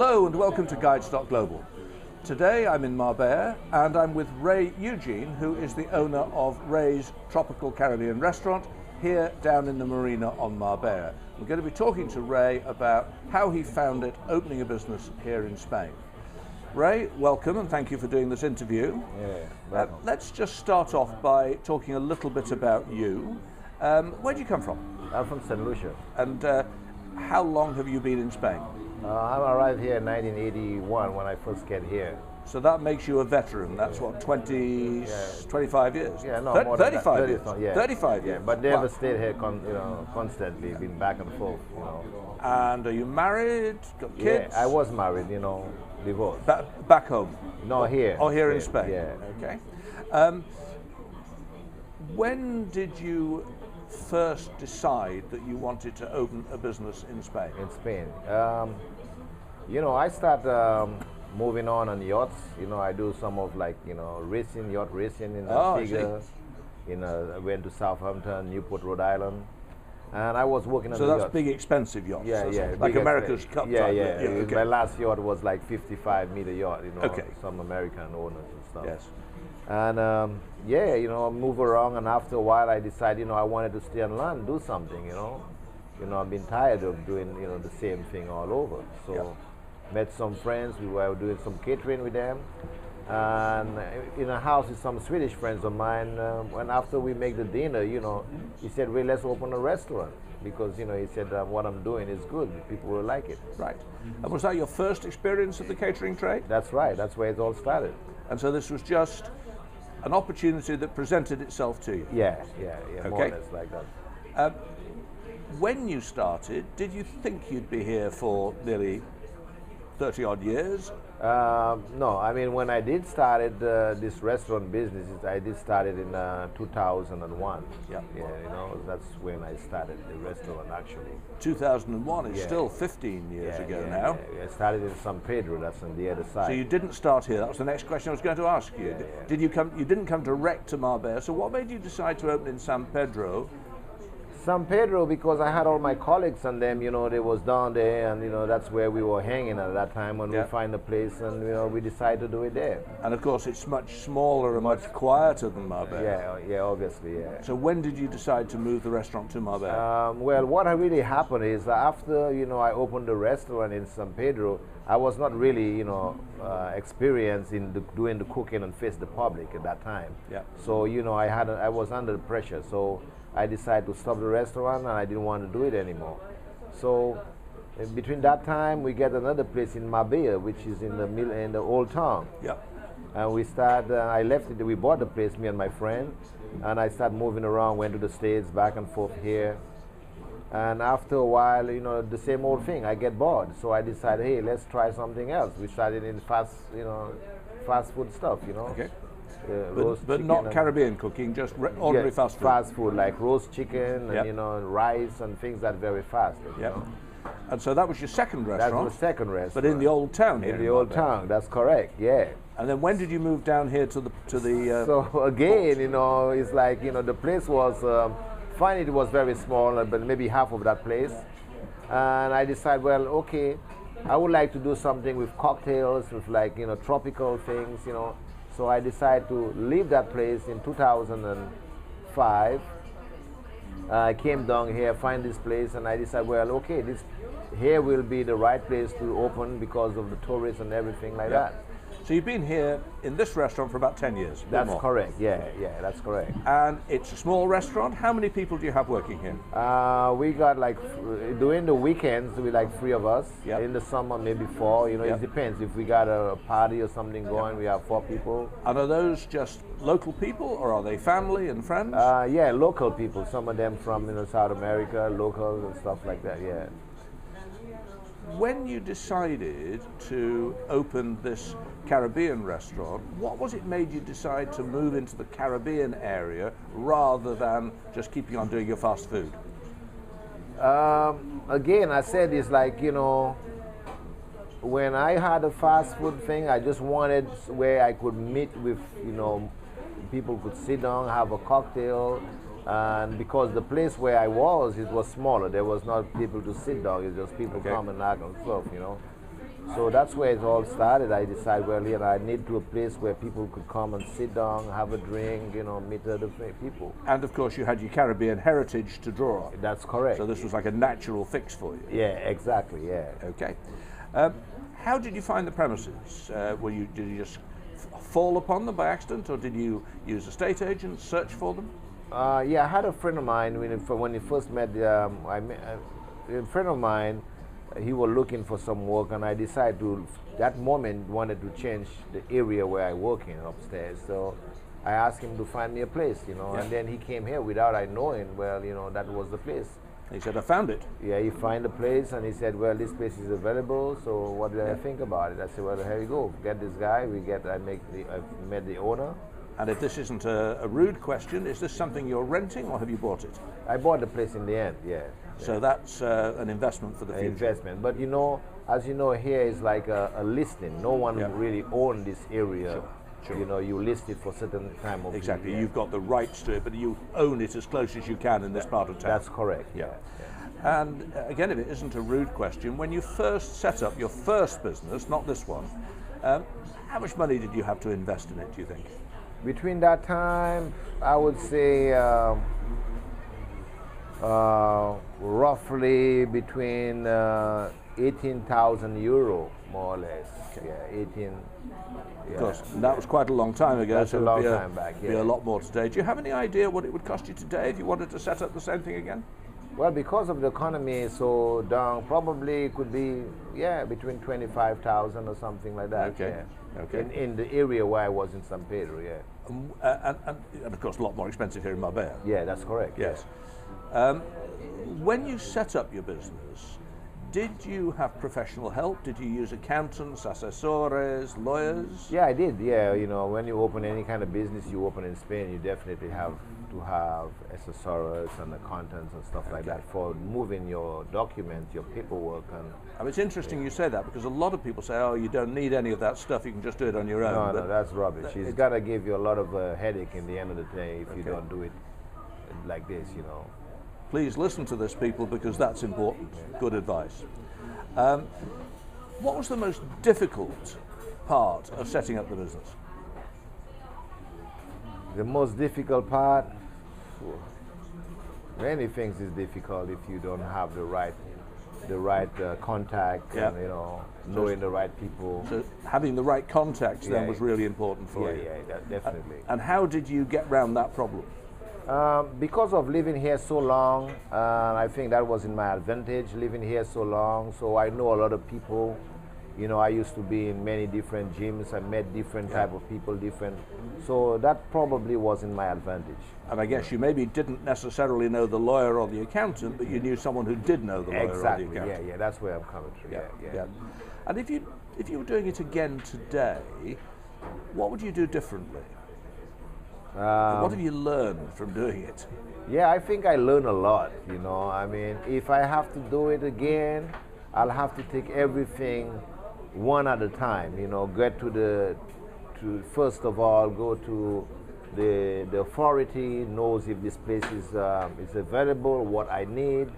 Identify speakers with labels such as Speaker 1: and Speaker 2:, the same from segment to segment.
Speaker 1: Hello and welcome to Guides.Global. Today I'm in Marbella and I'm with Ray Eugene, who is the owner of Ray's Tropical Caribbean Restaurant here down in the marina on Marbella. We're going to be talking to Ray about how he found it opening a business here in Spain. Ray, welcome and thank you for doing this interview. Let's just start off by talking a little bit about you. Where do you come from?
Speaker 2: I'm from St. Lucia.
Speaker 1: And how long have you been in Spain?
Speaker 2: I arrived here in 1981 when I first get here.
Speaker 1: So that makes you a veteran. That's what, 25 years?
Speaker 2: Yeah, no,
Speaker 1: more 35 years.
Speaker 2: Yeah.
Speaker 1: 35 years.
Speaker 2: But never stayed here constantly, been back and forth,
Speaker 1: And are you married? Got kids?
Speaker 2: Yeah, I was married, divorced.
Speaker 1: Back home?
Speaker 2: No, here.
Speaker 1: Oh, here in Spain?
Speaker 2: Yeah.
Speaker 1: Okay. When did you first decide that you wanted to open a business in Spain?
Speaker 2: In Spain. I start moving on yachts. I do some of yacht racing in Antigua. I went to Southampton, Newport, Rhode Island. And I was working on the yachts.
Speaker 1: So that's big expensive yachts?
Speaker 2: Yeah.
Speaker 1: Like America's Cup type?
Speaker 2: Yeah.
Speaker 1: Okay.
Speaker 2: My last yacht was like 55-meter yacht,
Speaker 1: Okay.
Speaker 2: Some American owners and stuff.
Speaker 1: Yes.
Speaker 2: And I move around, and after a while I decided, I wanted to stay and learn, do something, I've been tired of doing, the same thing all over. So met some friends, we were doing some catering with them, and in a house with some Swedish friends of mine, and after we make the dinner, he said, "Well, let's open a restaurant," because, he said, what I'm doing is good, people will like it.
Speaker 1: Right. And was that your first experience of the catering trade?
Speaker 2: That's right, that's where it all started.
Speaker 1: And so this was just an opportunity that presented itself to you?
Speaker 2: Yeah, more or
Speaker 1: Okay.
Speaker 2: less like that.
Speaker 1: When you started, did you think you'd be here for nearly 30 odd years?
Speaker 2: No, I mean, when I did started this restaurant business, I did start it in 2001.
Speaker 1: Yeah.
Speaker 2: That's when I started the restaurant actually.
Speaker 1: 2001 is still 15 years ago now.
Speaker 2: Yeah. I started in San Pedro, that's on the other side.
Speaker 1: So you didn't start here. That was the next question I was going to ask you. Did you come? You didn't come direct to Marbella. So what made you decide to open in San Pedro?
Speaker 2: San Pedro, because I had all my colleagues and them, they was down there, and that's where we were hanging at that time when we find a place, and we decided to do it there.
Speaker 1: And of course, it's much smaller and much quieter than Marbella.
Speaker 2: Yeah, obviously, yeah.
Speaker 1: So when did you decide to move the restaurant to Marbella?
Speaker 2: Well, what really happened is after I opened the restaurant in San Pedro, I was not really experienced in doing the cooking and face the public at that time.
Speaker 1: Yeah.
Speaker 2: So I was under pressure. So I decided to stop the restaurant, and I didn't want to do it anymore. So in between that time, we get another place in Marbella, which is in the old town.
Speaker 1: Yeah.
Speaker 2: And we started. I left it. We bought the place, me and my friend, and I started moving around. Went to the States, back and forth here. And after a while, the same old thing. I get bored, so I decided, hey, let's try something else. We started in fast food stuff,
Speaker 1: Okay.
Speaker 2: But
Speaker 1: not Caribbean cooking, just ordinary fast food.
Speaker 2: Fast food, like roast chicken and rice and things that are very fast.
Speaker 1: And so that was your second restaurant?
Speaker 2: That was the second restaurant.
Speaker 1: But in the old town here?
Speaker 2: In the old town, that's correct, yeah.
Speaker 1: And then when did you move down here to the
Speaker 2: So again, it's like, the place was, fine, it was very small, but maybe half of that place. And I decided, well, okay, I would like to do something with cocktails, with tropical things, So I decided to leave that place in 2005. I came down here, find this place, and I decided, well, okay, this here will be the right place to open because of the tourists and everything like that.
Speaker 1: So you've been here in this restaurant for about 10 years?
Speaker 2: That's correct, yeah, that's correct.
Speaker 1: And it's a small restaurant. How many people do you have working here?
Speaker 2: We got during the weekends, we 3 of us.
Speaker 1: Yep.
Speaker 2: In the summer, maybe 4. It depends. If we got a party or something going, we have 4 people.
Speaker 1: And are those just local people, or are they family and friends?
Speaker 2: Yeah, local people. Some of them from South America, locals and stuff like that, yeah.
Speaker 1: When you decided to open this Caribbean restaurant, what was it made you decide to move into the Caribbean area rather than just keeping on doing your fast food?
Speaker 2: Again, I said it's when I had a fast food thing, I just wanted where I could meet with, people could sit down, have a cocktail, And because the place where I was, it was smaller. There was not people to sit down. It's just people come and knock and stuff, you know. So that's where it all started. I decided, well, you know, I need to a place where people could come and sit down, have a drink, you know, meet other people.
Speaker 1: And of course, you had your Caribbean heritage to draw on.
Speaker 2: That's correct.
Speaker 1: So this was like a natural fix for you.
Speaker 2: Yeah, exactly. Yeah.
Speaker 1: Okay. How did you find the premises? Did you just fall upon them by accident, or did you use estate agents, search for them?
Speaker 2: Yeah, I had a friend of mine when he first met. A friend of mine, he was looking for some work, and I decided to, that moment, wanted to change the area where I work in upstairs. So I asked him to find me a place, you know, and then he came here without I knowing. Well, you know, that was the place.
Speaker 1: He said, I found it.
Speaker 2: Yeah, he found the place, and he said, well, this place is available, so what do I think about it? I said, well, here you go, get this guy. I met the owner.
Speaker 1: And if this isn't a rude question, is this something you're renting, or have you bought it?
Speaker 2: I bought the place in the end, yeah.
Speaker 1: So that's an investment for the future.
Speaker 2: Investment, but you know, as you know, here is like a listing. No one really owns this area.
Speaker 1: Sure. Sure.
Speaker 2: You know, you list it for a certain time of
Speaker 1: exactly.
Speaker 2: year.
Speaker 1: You've got the rights to it, but you own it as close as you can in this part of town.
Speaker 2: That's correct.
Speaker 1: Yeah. And again, if it isn't a rude question, when you first set up your first business, not this one, how much money did you have to invest in it, do you think?
Speaker 2: Between that time, I would say roughly between 18,000 euro, more or less. Okay. Yeah, 18.
Speaker 1: Of course, and that was quite a long time ago.
Speaker 2: That's
Speaker 1: so
Speaker 2: a long time back.
Speaker 1: Yeah. Be a lot more today. Do you have any idea what it would cost you today if you wanted to set up the same thing again?
Speaker 2: Well, because of the economy so down, probably it could be between 25,000 or something like that.
Speaker 1: Okay.
Speaker 2: Yeah.
Speaker 1: Okay.
Speaker 2: In the area where I was in San Pedro, yeah.
Speaker 1: And of course, a lot more expensive here in Marbella.
Speaker 2: Yeah, that's correct.
Speaker 1: Yes. When you set up your business, did you have professional help? Did you use accountants, assessores, lawyers?
Speaker 2: Yeah, I did. Yeah, you know, when you open any kind of business you open in Spain, you definitely have to have assessors and accountants and stuff like that for moving your documents, your paperwork. And
Speaker 1: it's interesting you say that, because a lot of people say, oh, you don't need any of that stuff, you can just do it on your own.
Speaker 2: No, that's rubbish. It's got to give you a lot of headache in the end of the day if you don't do it like this, you know.
Speaker 1: Please listen to this, people, because that's important. Good advice. What was the most difficult part of setting up the business?
Speaker 2: The most difficult part? Many things is difficult if you don't have the right contact and, you know, knowing the right people.
Speaker 1: So having the right contacts then was really important for you.
Speaker 2: Yeah, definitely.
Speaker 1: And how did you get around that problem?
Speaker 2: Because of living here so long, I think that was in my advantage, living here so long, so I know a lot of people. You know, I used to be in many different gyms, I met different type of people, so that probably was in my advantage.
Speaker 1: And I guess you maybe didn't necessarily know the lawyer or the accountant, but you knew someone who did know the lawyer or the accountant.
Speaker 2: Yeah, that's where I'm coming from. Yeah.
Speaker 1: And if you were doing it again today, what would you do differently? What have you learned from doing it?
Speaker 2: Yeah, I think I learned a lot, you know. I mean, if I have to do it again, I'll have to take everything one at a time, you know, first of all, go to the authority, knows if this place is available, what I need,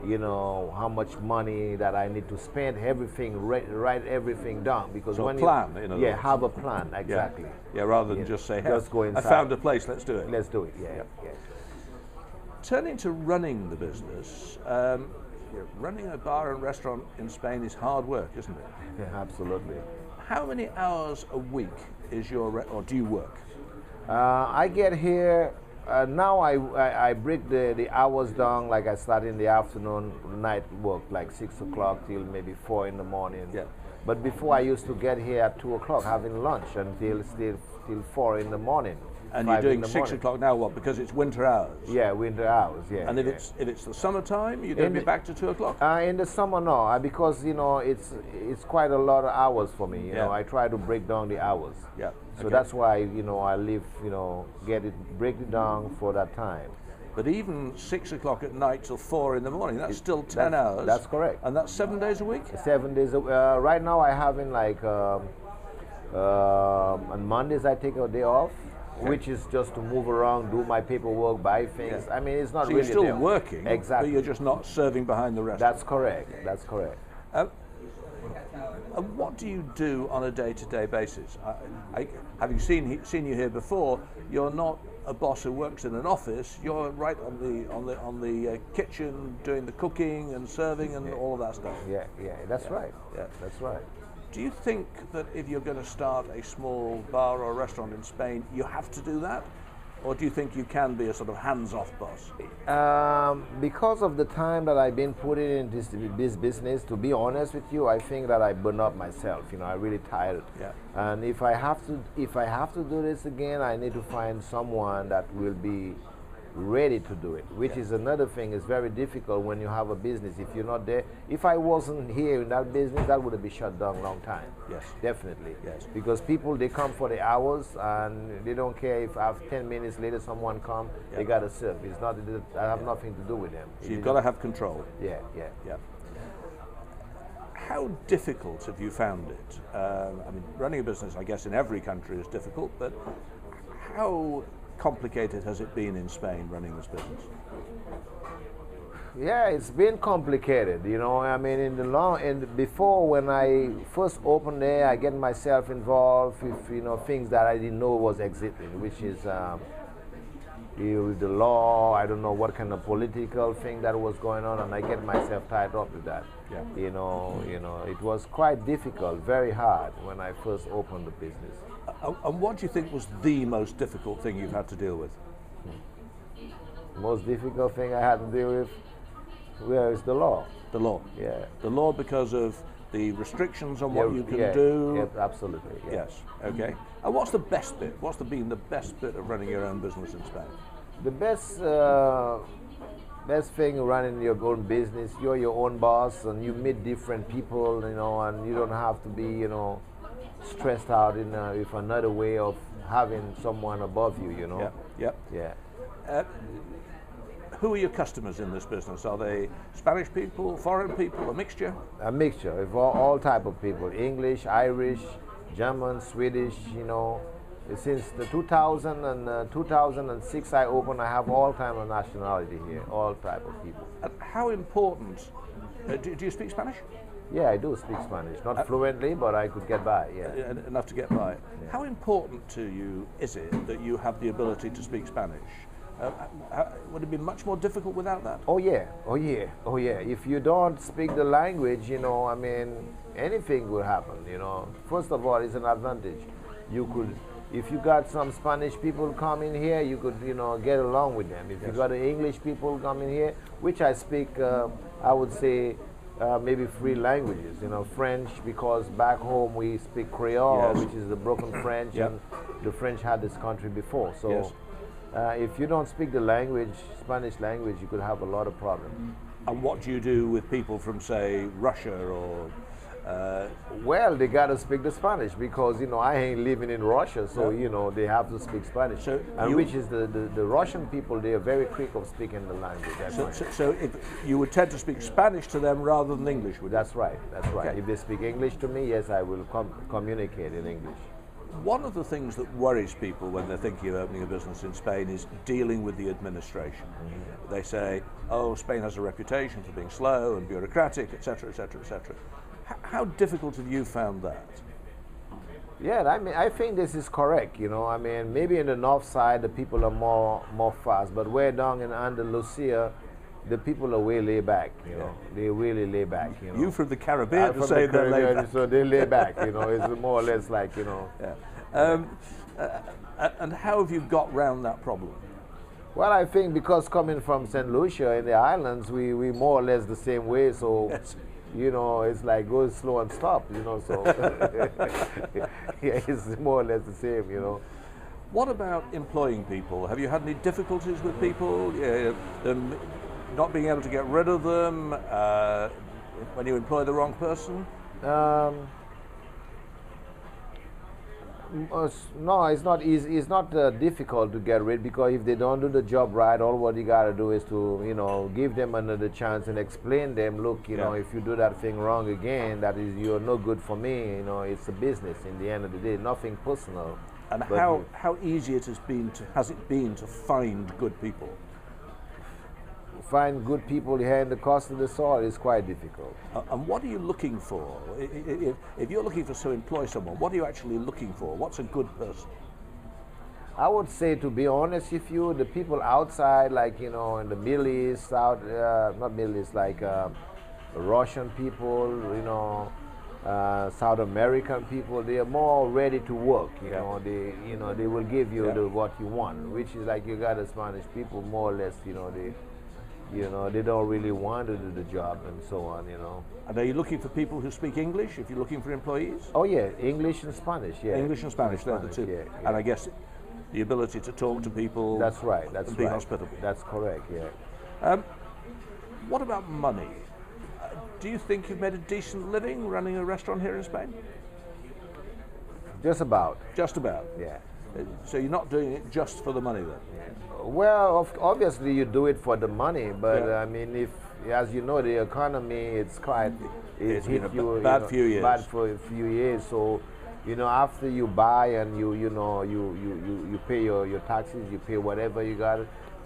Speaker 2: you know, how much money that I need to spend, everything, write everything down. Because
Speaker 1: so
Speaker 2: when
Speaker 1: plan,
Speaker 2: have a plan, exactly.
Speaker 1: Yeah, rather than just say, hey,
Speaker 2: just go inside.
Speaker 1: I found a place, let's do it.
Speaker 2: Let's do it, yeah.
Speaker 1: Turning to running the business, running a bar and restaurant in Spain is hard work, isn't it?
Speaker 2: Yeah, absolutely.
Speaker 1: How many hours a week is or do you work?
Speaker 2: I get here, now I break the hours down, like I start in the afternoon, night work, like 6 o'clock till maybe 4 in the morning.
Speaker 1: Yeah.
Speaker 2: But before I used to get here at 2 o'clock having lunch until 4 in the morning.
Speaker 1: And you're doing 6 o'clock now, what, because it's winter hours?
Speaker 2: Yeah, winter hours, yeah.
Speaker 1: And if it's the summertime, you're going to be back to 2 o'clock?
Speaker 2: In the summer, no, because, you know, it's quite a lot of hours for me, you know. I try to break down the hours.
Speaker 1: Yeah.
Speaker 2: So that's why, you know, I live, you know, break it down for that time.
Speaker 1: But even 6 o'clock at night till 4 in the morning, that's still 10 hours.
Speaker 2: That's correct.
Speaker 1: And that's 7 days a week?
Speaker 2: 7 days. Right now I having like, on Mondays I take a day off. Okay. Which is just to move around, do my paperwork, buy things. I mean, it's not really.
Speaker 1: So you're still working,
Speaker 2: exactly,
Speaker 1: but you're just not serving behind the restaurant.
Speaker 2: That's correct. That's correct.
Speaker 1: And what do you do on a day-to-day basis? Having seen you here before, you're not a boss who works in an office. You're right on the kitchen, doing the cooking and serving and all of that stuff.
Speaker 2: Yeah, that's right.
Speaker 1: Yeah,
Speaker 2: that's right.
Speaker 1: Do you think that if you're going to start a small bar or a restaurant in Spain, you have to do that? Or do you think you can be a sort of hands-off boss?
Speaker 2: Because of the time that I've been putting in this business, to be honest with you, I think that I burn up myself. You know, I'm really tired.
Speaker 1: Yeah.
Speaker 2: And if I have to do this again, I need to find someone that will be ready to do it, which is another thing. It's very difficult when you have a business. If you're not there, if I wasn't here in that business, that would have been shut down a long time.
Speaker 1: Yes.
Speaker 2: Definitely.
Speaker 1: Yes.
Speaker 2: Because people, they come for the hours and they don't care if after 10 minutes later someone come, they got to serve. It's not, I have nothing to do with them.
Speaker 1: So you've got to have control.
Speaker 2: Yeah.
Speaker 1: How difficult have you found it? I mean, running a business, I guess, in every country is difficult, but how complicated has it been in Spain running this business?
Speaker 2: Yeah, it's been complicated. You know, I mean, before when I first opened there, I get myself involved with things that I didn't know was existing, which is the law. I don't know what kind of political thing that was going on, and I get myself tied up with that.
Speaker 1: Yeah.
Speaker 2: You know, it was quite difficult, very hard when I first opened the business.
Speaker 1: And what do you think was the most difficult thing you've had to deal with?
Speaker 2: Most difficult thing I had to deal with, well, is the law.
Speaker 1: The law.
Speaker 2: Yeah.
Speaker 1: The law because of the restrictions on what you can do.
Speaker 2: Yeah, absolutely. Yeah.
Speaker 1: Yes. Okay. And what's the best bit? What's been the best bit of running your own business in Spain?
Speaker 2: The best thing running your own business, you're your own boss, and you meet different people, and you don't have to be, stressed out with another way of having someone above you,
Speaker 1: Yeah. Who are your customers in this business? Are they Spanish people, foreign people, a mixture?
Speaker 2: A mixture of all type of people: English, Irish, German, Swedish. Since the 2006 I opened, I have all type of nationality here, all type of people.
Speaker 1: And how important? Do you speak Spanish?
Speaker 2: Yeah, I do speak Spanish. Not fluently, but I could get by, yeah.
Speaker 1: Enough to get by.
Speaker 2: Yeah.
Speaker 1: How important to you is it that you have the ability to speak Spanish? Would it be much more difficult without that?
Speaker 2: Oh yeah. If you don't speak the language, anything will happen, First of all, it's an advantage. You could, if you got some Spanish people coming here, you could, get along with them. If you got the English people coming here, which I speak, I would say, maybe 3 languages, French, because back home we speak Creole, which is the broken French, and the French had this country before. So if you don't speak the language, Spanish language, you could have a lot of problems.
Speaker 1: And what do you do with people from, say, Russia or...
Speaker 2: Well, they got to speak the Spanish because, I ain't living in Russia, so, they have to speak Spanish. So which is the Russian people, they are very quick of speaking the language.
Speaker 1: So if you would tend to speak Spanish to them rather than English, would you?
Speaker 2: That's right.
Speaker 1: Okay.
Speaker 2: If they speak English to me, yes, I will communicate in English.
Speaker 1: One of the things that worries people when they're thinking of opening a business in Spain is dealing with the administration. Mm-hmm. They say, oh, Spain has a reputation for being slow and bureaucratic, etc., etc., etc. How difficult have you found that?
Speaker 2: Yeah, I think this is correct, maybe in the north side the people are more fast, but way down in Andalusia, the people are way laid back, They really lay back,
Speaker 1: You from the Caribbean to say they're laid back.
Speaker 2: So they lay back, it's more or less like,
Speaker 1: And how have you got round that problem?
Speaker 2: Well, I think because coming from St. Lucia in the islands, we more or less the same way, so...
Speaker 1: Yes.
Speaker 2: It's like go slow and stop, so yeah, it's more or less the same,
Speaker 1: What about employing people? Have you had any difficulties with people? Them not being able to get rid of them when you employ the wrong person?
Speaker 2: No, it's not easy. It's not difficult to get rid, because if they don't do the job right, all what you got to do is to give them another chance and explain them. Look, if you do that thing wrong again, that is, you're no good for me. It's a business. In the end of the day, nothing personal.
Speaker 1: And how easy has it been to find good people?
Speaker 2: find good people here in the Costa del Sol is quite difficult.
Speaker 1: And what are you looking for? If you're looking to employ someone, what are you actually looking for? What's a good person?
Speaker 2: I would say, to be honest with you, the people outside, like, you know, in the Middle East, not Middle East, like Russian people, you know, South American people, they are more ready to work. You know, they will give you what you want, which is like you got the Spanish people, more or less, you know, they don't really want to do the job and so on, you know.
Speaker 1: And are you looking for people who speak English if you're looking for employees?
Speaker 2: Oh yeah, English and Spanish, yeah.
Speaker 1: English and Spanish, they're the two.
Speaker 2: Yeah.
Speaker 1: And I guess the ability to talk to people.
Speaker 2: That's right. That's
Speaker 1: and be
Speaker 2: right.
Speaker 1: hospitable.
Speaker 2: That's correct. Yeah.
Speaker 1: What about money? Do you think you've made a decent living running a restaurant here in Spain?
Speaker 2: Just about.
Speaker 1: Just about.
Speaker 2: Yeah.
Speaker 1: So you're not doing it just for the money then?
Speaker 2: Yeah. Well, obviously you do it for the money, but I mean, if, as you know, the economy, it's
Speaker 1: It's
Speaker 2: hit
Speaker 1: been
Speaker 2: you,
Speaker 1: bad few years.
Speaker 2: Bad for a few years. So, you know, after you buy and you pay your taxes, you pay whatever you got,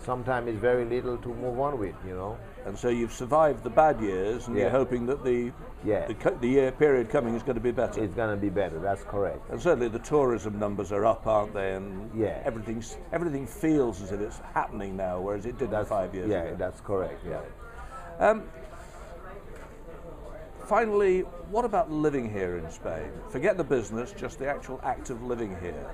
Speaker 2: sometimes it's very little to move on with, you know.
Speaker 1: And so you've survived the bad years, and you're hoping that the year period coming is going to be better.
Speaker 2: It's going to be better. That's correct.
Speaker 1: And certainly the tourism numbers are up, aren't they? And everything feels as if it's happening now, whereas it didn't 5 years ago.
Speaker 2: Yeah, that's correct. Yeah.
Speaker 1: Finally, what about living here in Spain? Forget the business, just the actual act of living here.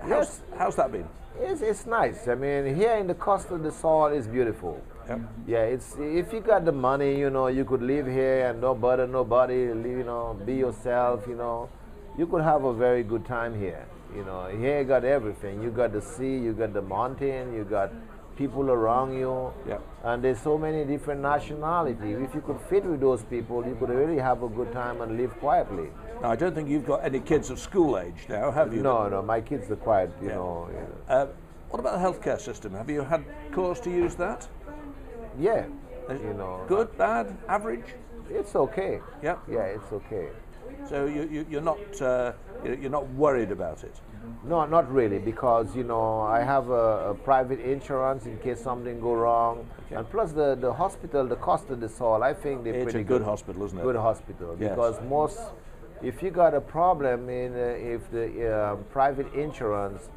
Speaker 1: How's that been?
Speaker 2: It's nice. I mean, here in the Costa del Sol is beautiful.
Speaker 1: Yep.
Speaker 2: Yeah, it's, if you got the money, you know, you could live here and no bother nobody, you know, be yourself, you know. You could have a very good time here. You know, here you got everything. You got the sea, you got the mountain, you got people around you, and there's so many different nationalities. If you could fit with those people, you could really have a good time and live quietly.
Speaker 1: Now, I don't think you've got any kids of school age now, have you?
Speaker 2: No, my kids are quiet, you know.
Speaker 1: What about the healthcare system? Have you had cause to use that?
Speaker 2: Yeah, you know.
Speaker 1: Good, bad, average?
Speaker 2: It's okay.
Speaker 1: Yeah.
Speaker 2: Yeah, it's okay.
Speaker 1: So you're not worried about it?
Speaker 2: No, not really, because, you know, I have a private insurance in case something go wrong, and plus the hospital, the Costa del Sol, I think they're pretty good.
Speaker 1: It's a good hospital, isn't it?
Speaker 2: Good hospital, because if you got a problem if the private insurance,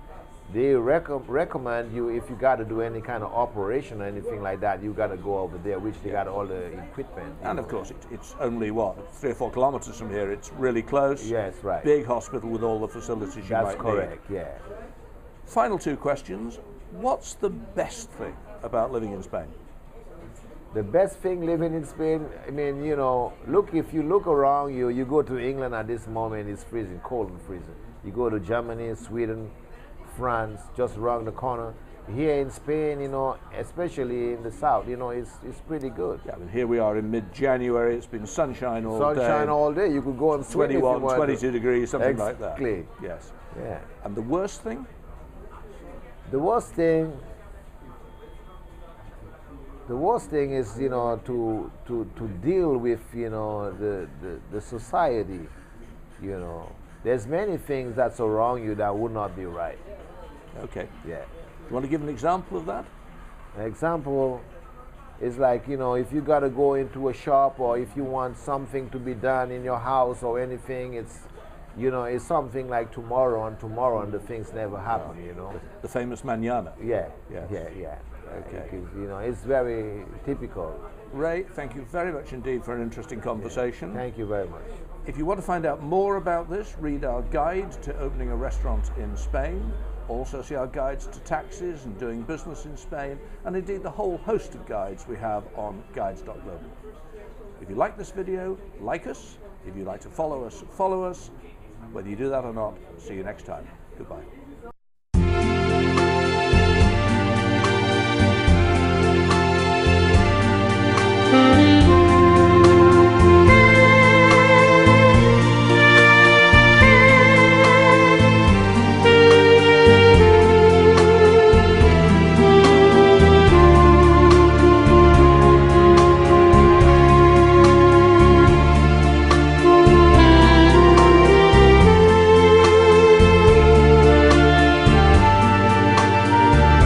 Speaker 2: they recommend you, if you got to do any kind of operation or anything like that, you got to go over there, which they got all the equipment.
Speaker 1: And of course, it's only 3 or 4 kilometers from here. It's really close.
Speaker 2: Yes, right.
Speaker 1: Big hospital with all the facilities you might need.
Speaker 2: That's correct. Yeah.
Speaker 1: Final 2 questions. What's the best thing about living in Spain?
Speaker 2: The best thing living in Spain, I mean, you know, if you look around you, you go to England at this moment, it's freezing, cold and freezing. You go to Germany, Sweden, France, just around the corner. Here in Spain, you know, especially in the south, you know, it's pretty good.
Speaker 1: Yeah, I mean, here we are in mid-January. It's been sunshine all day.
Speaker 2: Sunshine all day. You could go and swim
Speaker 1: 21, 22 degrees, something like that.
Speaker 2: Exactly.
Speaker 1: Yes.
Speaker 2: Yeah.
Speaker 1: And the worst thing?
Speaker 2: The worst thing is, you know, to deal with, you know, the society, you know. There's many things that's around you that would not be right.
Speaker 1: Okay.
Speaker 2: Yeah.
Speaker 1: Do you want to give an example of that?
Speaker 2: An example is like, you know, if you got to go into a shop, or if you want something to be done in your house or anything, it's, you know, it's something like tomorrow, and the things never happen, you know.
Speaker 1: The famous mañana.
Speaker 2: Yeah.
Speaker 1: Yes.
Speaker 2: Yeah.
Speaker 1: Okay.
Speaker 2: You know, it's very typical.
Speaker 1: Ray, thank you very much indeed for an interesting conversation.
Speaker 2: Yeah. Thank you very much.
Speaker 1: If you want to find out more about this, read our guide to opening a restaurant in Spain. Also see our guides to taxes and doing business in Spain, and indeed the whole host of guides we have on Guides.Global. If you like this video, like us. If you'd like to follow us, follow us. Whether you do that or not, see you next time. Goodbye.